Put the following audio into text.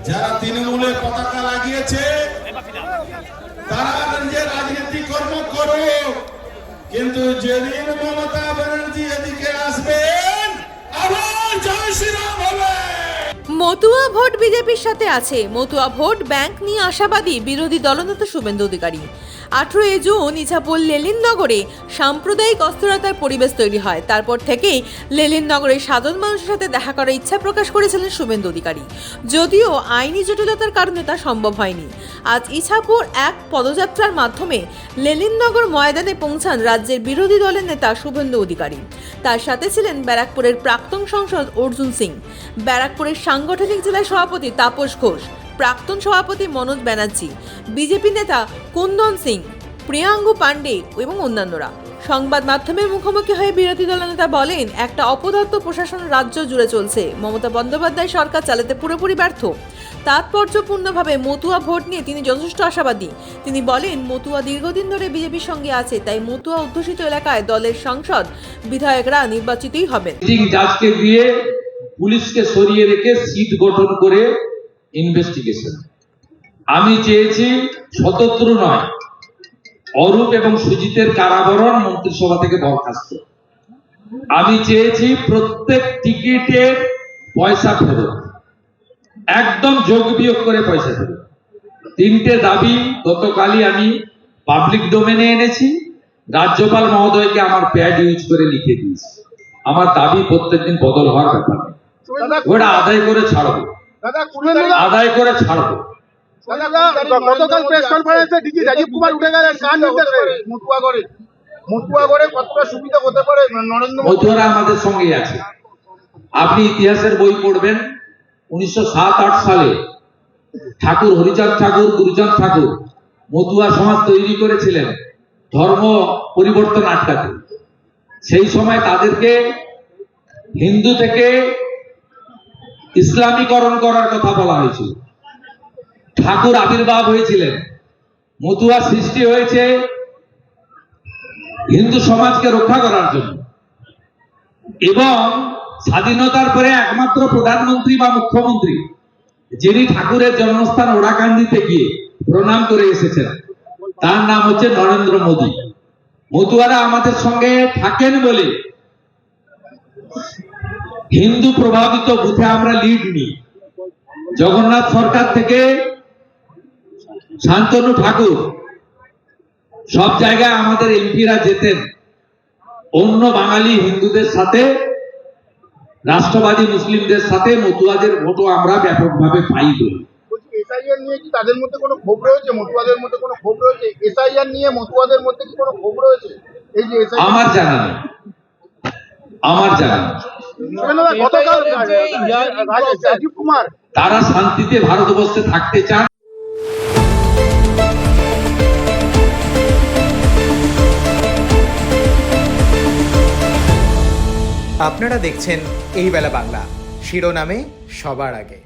যারা তৃণমূলের পতাকা লাগিয়েছে তারা নিজের রাজনীতি কর্ম করুক, কিন্তু যেদিন মমতা ব্যানার্জি এদিকে আসবেন আবার জয় শ্রীরাম হবে। মতুয়া ভোট বিজেপির সাথে আছে। মতুয়া ভোট ব্যাংক নিয়ে আশাবাদী বিরোধী দলনেতা শুভেন্দু অধিকারী। 18 জুন ইছাপুর লেলিননগরে সাম্প্রদায়িক অস্থিরতার পরিবেশ তৈরি হয়। তারপর থেকেই লেলিননগরের সাধারণ মানুষের সাথে দেখা করার ইচ্ছা প্রকাশ করেছিলেন শুভেন্দু অধিকারী, যদিও আইনি জটিলতার কারণে তা সম্ভব হয়নি। আজ ইছাপুর এক পদযাত্রার মাধ্যমে লেলিননগর ময়দানে পৌঁছান রাজ্যের বিরোধী দলের নেতা শুভেন্দু অধিকারী। তার সাথে ছিলেন ব্যারাকপুরের প্রাক্তন সাংসদ অর্জুন সিং, ব্যারাকপুরের সাংগঠনিক জেলা সভাপতি তাপস ঘোষ, প্রাক্তন সভাপতি মনোজ ব্যানার্জি, বিজেপি নেতা কুন্দন সিং, প্রিয়াঙ্গু পান্ডে এবং অন্যান্যরা। সংবাদ মাধ্যমের মুখোমুখি হয়ে বিরোধী দলনেতা বলেন, একটা অপদার্থ প্রশাসন রাজ্য জুড়ে চলছে। মমতা বন্দ্যোপাধ্যায় সরকার চালাতে পুরোপুরি ব্যর্থ। তাৎপর্যপূর্ণভাবে মতুয়া ভোট নিয়ে তিনি যথেষ্ট আশাবাদী। তিনি বলেন, মতুয়া দীর্ঘদিন ধরে বিজেপির সঙ্গে আছে, তাই মতুয়া অধ্যুষিত এলাকায় দলের সাংসদ বিধায়করা নির্বাচিতই হবেন। জাজকে দিয়ে পুলিশকে সরিয়ে রেখে সিট গঠন করে ইনভেস্টিগেশন। আমি চেয়েছি শতদ্রু নয়, অরূপ এবং সুজিতের কারাবরণ, মন্ত্রিসভা থেকে বরখাস্ত। আমি চেয়েছি প্রত্যেক টিকিটের পয়সা ফেরত, একদম যোগ বিয়োগ করে পয়সা ফেরত। 3টে দাবি গতকালই আমি পাবলিক ডোমেনে এনেছি। রাজ্যপাল মহোদয়কে আমার প্যাড ইউজ করে লিখে দিয়েছি। আমার দাবি প্রত্যেকদিন বদল হওয়ার ব্যাপার নেই, ওটা আদায় করে ছাড়বো, আদায় করে ছাড়বো। গতকাল প্রেস কনফারেন্সে ডিজি রাজীব কুমার উঠে গেলেন কার নির্দেশে? মতুয়াগড়ে কতটা সুবিধা হতে পারে নরেন্দ্র মোদী? মতুয়ারা আমাদের সঙ্গেই আছে। আপনি ইতিহাসের বই পড়বেন, 1907-8 সালে ঠাকুর হরিচাঁদ ঠাকুর, গুরুচাঁদ ঠাকুর মতুয়া সমাজ তৈরি করেছিলেন ধর্ম পরিবর্তন আটকাতে। সেই সময় তাদেরকে হিন্দু থেকে ইসলামীকরণ করার কথা বলা হয়েছিল। ঠাকুর আবির্ভাব হয়েছিলেন, মতুয়া সৃষ্টি হয়েছে হিন্দু সমাজকে রক্ষা করার জন্য। এবং স্বাধীনতার পরে একমাত্র প্রধানমন্ত্রী বা মুখ্যমন্ত্রী যিনি ঠাকুরের জন্মস্থান ওড়াকান্দিতে গিয়ে প্রণাম করে এসেছেন, তার নাম হচ্ছে নরেন্দ্র মোদী। মতুয়ারা আমাদের সঙ্গে থাকেন বলে হিন্দু প্রভাবিত বুথে আমরা লিড নিই। জগন্নাথ সরকার থেকে শান্তনু ঠাকুর সব জায়গায় আমাদের এমপিরা যেতেন অন্য বাঙালি হিন্দুদের সাথে, রাষ্ট্রবাদী মুসলিমদের সাথে। মতুয়াদের ভোটও আমরা ব্যাপকভাবে পাই বলি। এসআইআর নিয়ে কি তাদের মধ্যে কোনো ক্ষোভ রয়েছে? মতুয়াদের মধ্যে কোনো ক্ষোভ রয়েছে? এসআইআর নিয়ে মতুয়াদের মধ্যে কি কোনো ক্ষোভ রয়েছে? এই যে আমার জানা নেই, আমার জানা নেই। গতকাল রাজীব কুমার তারা শান্তিতে ভারতবর্ষে থাকতে চান। আপনারা দেখছেন এই বেলা বাংলা, শিরোনামে সবার আগে।